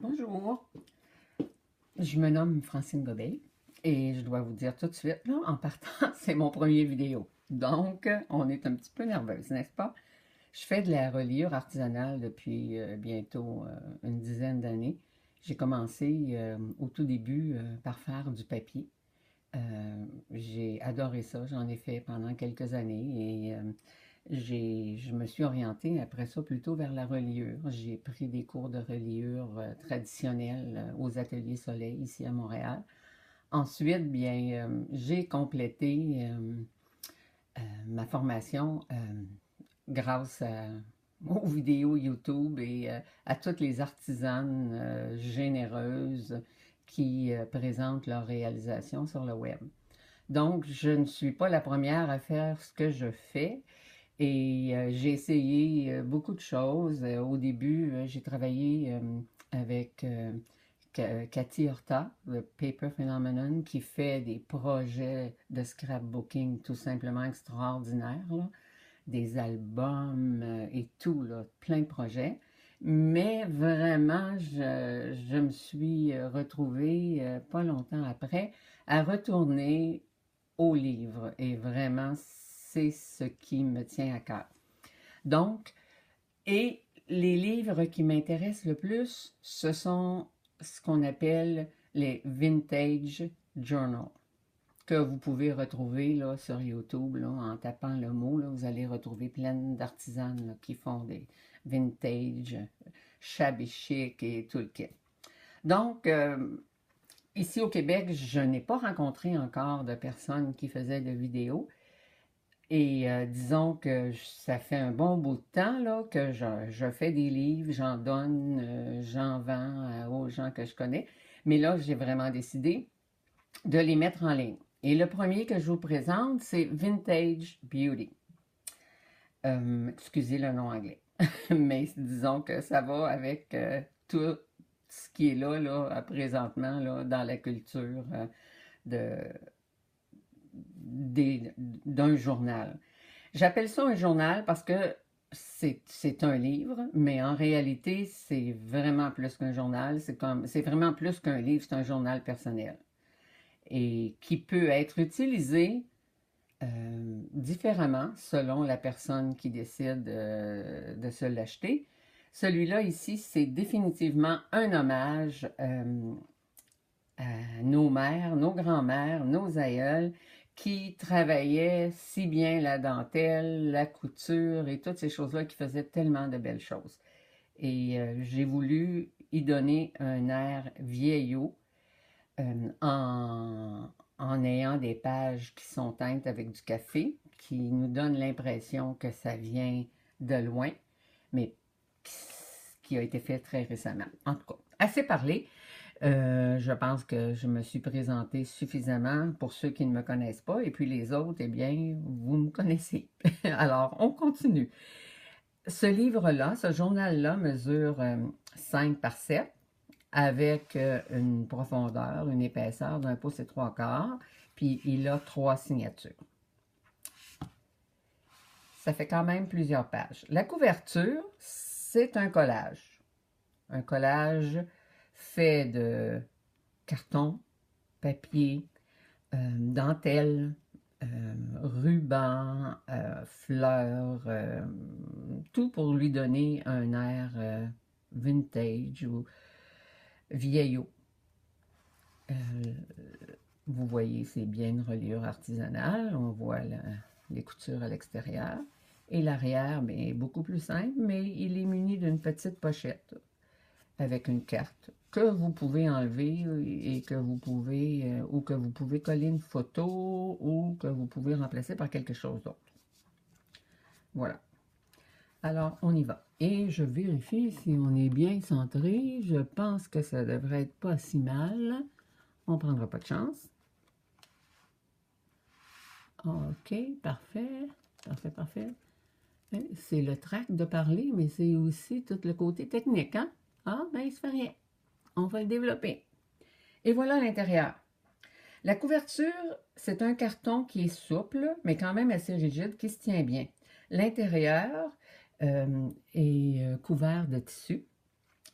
Bonjour, je me nomme Francine Gobet et je dois vous dire tout de suite, là, en partant, c'est mon premier vidéo. Donc, on est un petit peu nerveuse, n'est-ce pas? Je fais de la reliure artisanale depuis bientôt une dizaine d'années. J'ai commencé au tout début par faire du papier. J'ai adoré ça, j'en ai fait pendant quelques années et je me suis orientée après ça plutôt vers la reliure. J'ai pris des cours de reliure traditionnels aux Ateliers Soleil ici à Montréal. Ensuite, bien, j'ai complété ma formation grâce aux vidéos YouTube et à toutes les artisanes généreuses qui présentent leurs réalisations sur le web. Donc, je ne suis pas la première à faire ce que je fais et j'ai essayé beaucoup de choses. Au début, j'ai travaillé avec Cathy Horta, le Paper Phenomenon, qui fait des projets de scrapbooking tout simplement extraordinaires, là. Des albums et tout, là, plein de projets. Mais vraiment, je me suis retrouvée pas longtemps après à retourner au livre. Et vraiment, c'est ce qui me tient à cœur. Donc, et les livres qui m'intéressent le plus, ce sont ce qu'on appelle les vintage journals, que vous pouvez retrouver là, sur YouTube là, en tapant le mot. Là, vous allez retrouver plein d'artisanes là, qui font des vintage, shabby chic et tout le kit. Donc, ici au Québec, je n'ai pas rencontré encore de personnes qui faisaient de vidéos. Et disons que ça fait un bon bout de temps là, que je fais des livres, j'en donne, j'en vends aux gens que je connais. Mais là, j'ai vraiment décidé de les mettre en ligne. Et le premier que je vous présente, c'est Vintage Beauty. Excusez le nom anglais. Mais disons que ça va avec tout ce qui est là présentement là, dans la culture de, d'un journal. J'appelle ça un journal parce que c'est un livre, mais en réalité, c'est vraiment plus qu'un journal. C'est vraiment plus qu'un livre, c'est un journal personnel. Et qui peut être utilisé différemment selon la personne qui décide de se l'acheter. Celui-là ici, c'est définitivement un hommage à nos mères, nos grands-mères, nos aïeuls qui travaillaient si bien la dentelle, la couture et toutes ces choses-là qui faisaient tellement de belles choses. Et j'ai voulu y donner un air vieillot en ayant des pages qui sont teintes avec du café, qui nous donnent l'impression que ça vient de loin, mais qui a été fait très récemment. En tout cas, assez parlé. Je pense que je me suis présentée suffisamment pour ceux qui ne me connaissent pas, et puis les autres, eh bien, vous me connaissez. Alors, on continue. Ce livre-là, ce journal-là mesure 5 par 7 avec une profondeur, une épaisseur d'un pouce et 3/4, puis il a 3 signatures. Ça fait quand même plusieurs pages. La couverture, c'est un collage. Un collage fait de carton, papier, dentelle, ruban, fleurs, tout pour lui donner un air vintage ou vieillot. Vous voyez, c'est bien une reliure artisanale. On voit les coutures à l'extérieur. Et l'arrière, bien, est beaucoup plus simple, mais il est muni d'une petite pochette avec une carte que vous pouvez enlever et que vous pouvez, ou que vous pouvez coller une photo ou que vous pouvez remplacer par quelque chose d'autre. Voilà. Alors, on y va. Et je vérifie si on est bien centré. Je pense que ça devrait être pas si mal. On ne prendra pas de chance. OK, parfait. Parfait, parfait. C'est le trac de parler, mais c'est aussi tout le côté technique, hein? Ah, ben, il se fait rien. On va le développer. Et voilà l'intérieur. La couverture, c'est un carton qui est souple, mais quand même assez rigide, qui se tient bien. L'intérieur est couvert de tissu.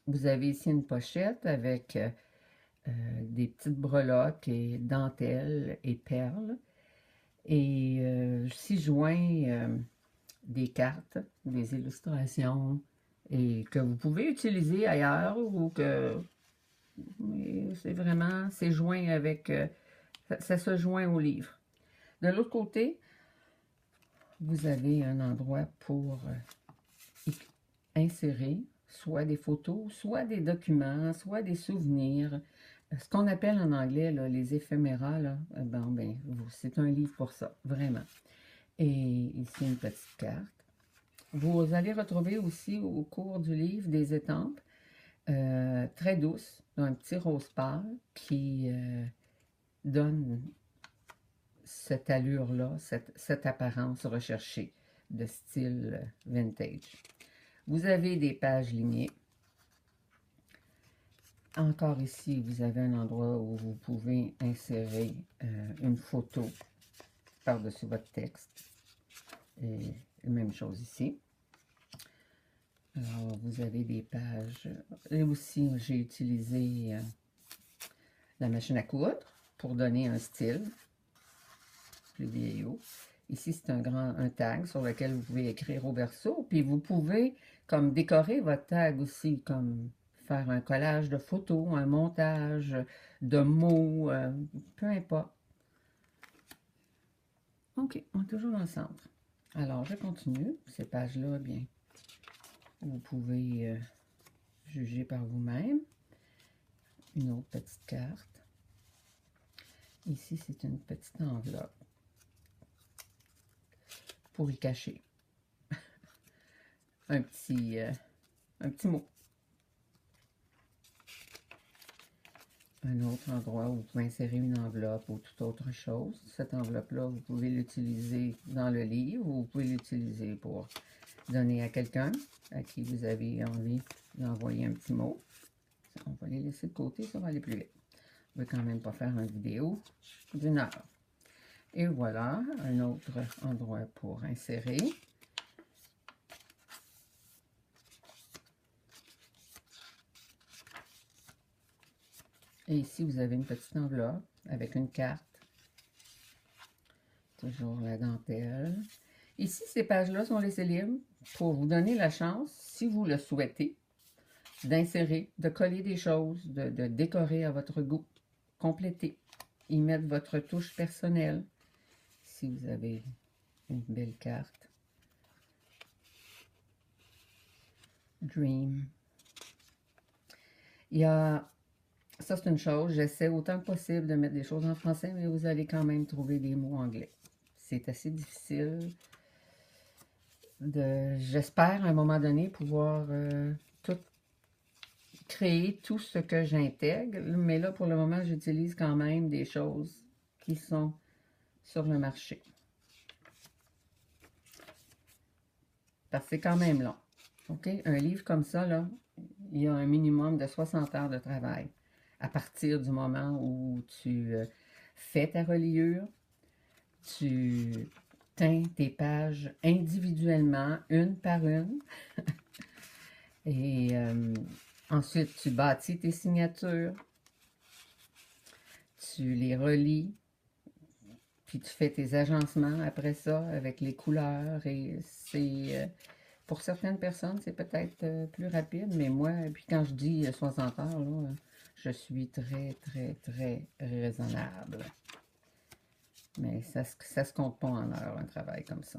Vous avez ici une pochette avec des petites breloques et dentelles et perles. Et 6 joints des cartes, des illustrations, et que vous pouvez utiliser ailleurs ou que c'est vraiment, c'est joint avec, ça se joint au livre. De l'autre côté, vous avez un endroit pour insérer soit des photos, soit des documents, soit des souvenirs. Ce qu'on appelle en anglais là, les éphéméras, là, c'est un livre pour ça, vraiment. Et ici, une petite carte. Vous allez retrouver aussi au cours du livre des étampes très douces, un petit rose pâle qui donne cette allure-là, cette apparence recherchée de style vintage. Vous avez des pages lignées. Encore ici, vous avez un endroit où vous pouvez insérer une photo par-dessus votre texte. Et même chose ici. Alors, vous avez des pages. Et aussi, j'ai utilisé la machine à coudre pour donner un style plus vieillot. Ici, c'est un tag sur lequel vous pouvez écrire au verso. Puis vous pouvez comme décorer votre tag aussi, comme faire un collage de photos, un montage de mots, peu importe. OK, on est toujours dans le centre. Alors, je continue. Ces pages-là, bien, vous pouvez juger par vous-même. Une autre petite carte. Ici, c'est une petite enveloppe pour y cacher un petit mot. Un autre endroit où vous pouvez insérer une enveloppe ou toute autre chose. Cette enveloppe-là, vous pouvez l'utiliser dans le livre ou vous pouvez l'utiliser pour donner à quelqu'un à qui vous avez envie d'envoyer un petit mot. On va les laisser de côté, ça va aller plus vite. Je ne vais quand même pas faire une vidéo d'1 heure. Et voilà, un autre endroit pour insérer. Et ici, vous avez une petite enveloppe avec une carte. Toujours la dentelle. Ici, ces pages-là sont laissées libres pour vous donner la chance, si vous le souhaitez, d'insérer, de coller des choses, de décorer à votre goût, compléter, y mettre votre touche personnelle. Si vous avez une belle carte. Dream. Il y a, ça c'est une chose, j'essaie autant que possible de mettre des choses en français, mais vous allez quand même trouver des mots anglais. C'est assez difficile j'espère à un moment donné pouvoir créer tout ce que j'intègre, mais là pour le moment j'utilise quand même des choses qui sont sur le marché. Parce que c'est quand même long. OK? Un livre comme ça, là, il y a un minimum de 60 heures de travail. À partir du moment où tu fais ta reliure, tu teins tes pages individuellement, une par une. Et ensuite, tu bâtis tes signatures, tu les relis, puis tu fais tes agencements après ça avec les couleurs. Et c'est, pour certaines personnes, c'est peut-être plus rapide, mais moi, puis quand je dis 60 heures, là, je suis très, très, très raisonnable. Mais ça se compte pas en heures, un travail comme ça.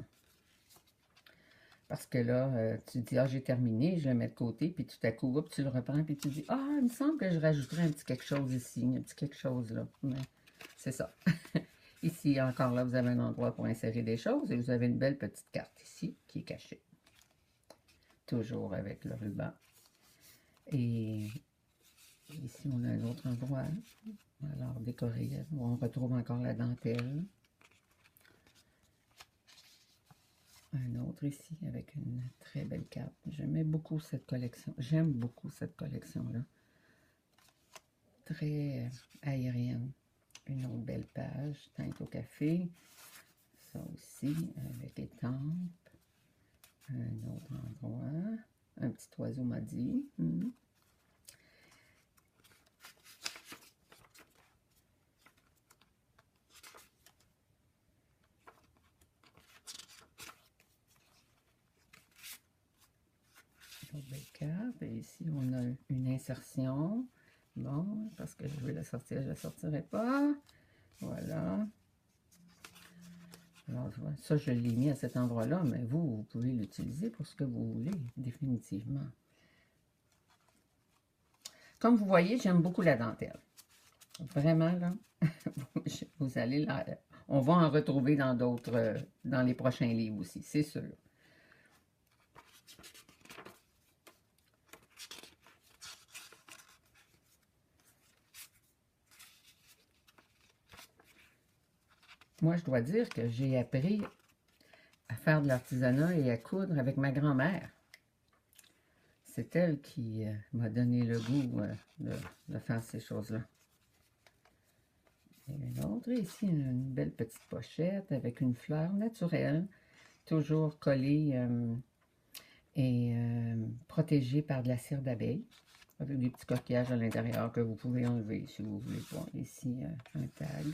Parce que là, tu dis, ah, j'ai terminé, je le mets de côté, puis tout à coup, hop, tu le reprends, puis tu dis, ah, il me semble que je rajouterais un petit quelque chose ici, un petit quelque chose là. Mais c'est ça. Ici, encore là, vous avez un endroit pour insérer des choses, et vous avez une belle petite carte ici, qui est cachée. Toujours avec le ruban. Et ici, on a un autre endroit. Alors, décoré, on retrouve encore la dentelle. Un autre ici avec une très belle carte. J'aimais beaucoup cette collection. J'aime beaucoup cette collection-là. Très aérienne. Une autre belle page. Teinte au café. Ça aussi avec étampe. Un autre endroit. Un petit oiseau m'a dit. insertion. Bon, parce que je vais la sortir, je ne la sortirai pas. Voilà. Alors, ça, je l'ai mis à cet endroit-là, mais vous pouvez l'utiliser pour ce que vous voulez, définitivement. Comme vous voyez, j'aime beaucoup la dentelle. Vraiment, là, vous allez là. On va en retrouver dans d'autres, dans les prochains livres aussi, c'est sûr. Moi, je dois dire que j'ai appris à faire de l'artisanat et à coudre avec ma grand-mère. C'est elle qui m'a donné le goût de faire ces choses-là. Et une autre, ici, une belle petite pochette avec une fleur naturelle, toujours collée et protégée par de la cire d'abeille, avec des petits coquillages à l'intérieur que vous pouvez enlever si vous voulez voir. Ici, un tag.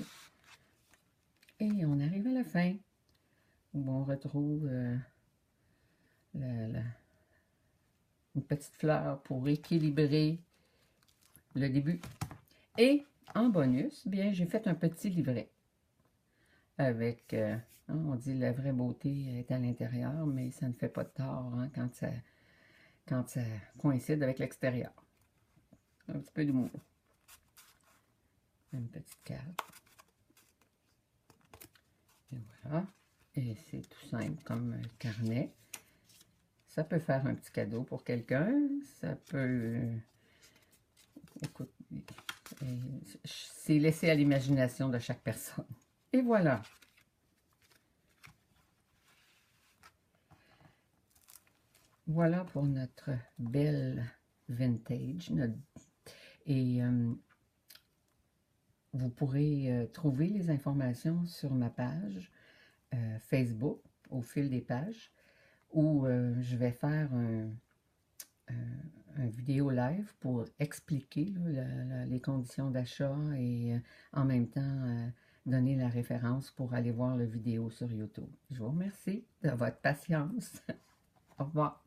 Et on arrive à la fin, où on retrouve une petite fleur pour équilibrer le début. Et en bonus, bien, j'ai fait un petit livret avec, on dit la vraie beauté est à l'intérieur, mais ça ne fait pas de tort hein, quand ça coïncide avec l'extérieur. Un petit peu d'humour. Une petite carte. Et voilà. Et c'est tout simple comme carnet. Ça peut faire un petit cadeau pour quelqu'un. Ça peut... écoute, c'est laissé à l'imagination de chaque personne. Et voilà. Voilà pour notre belle vintage. Et vous pourrez trouver les informations sur ma page Facebook au fil des pages où je vais faire un vidéo live pour expliquer les conditions d'achat et en même temps donner la référence pour aller voir la vidéo sur YouTube. Je vous remercie de votre patience. Au revoir.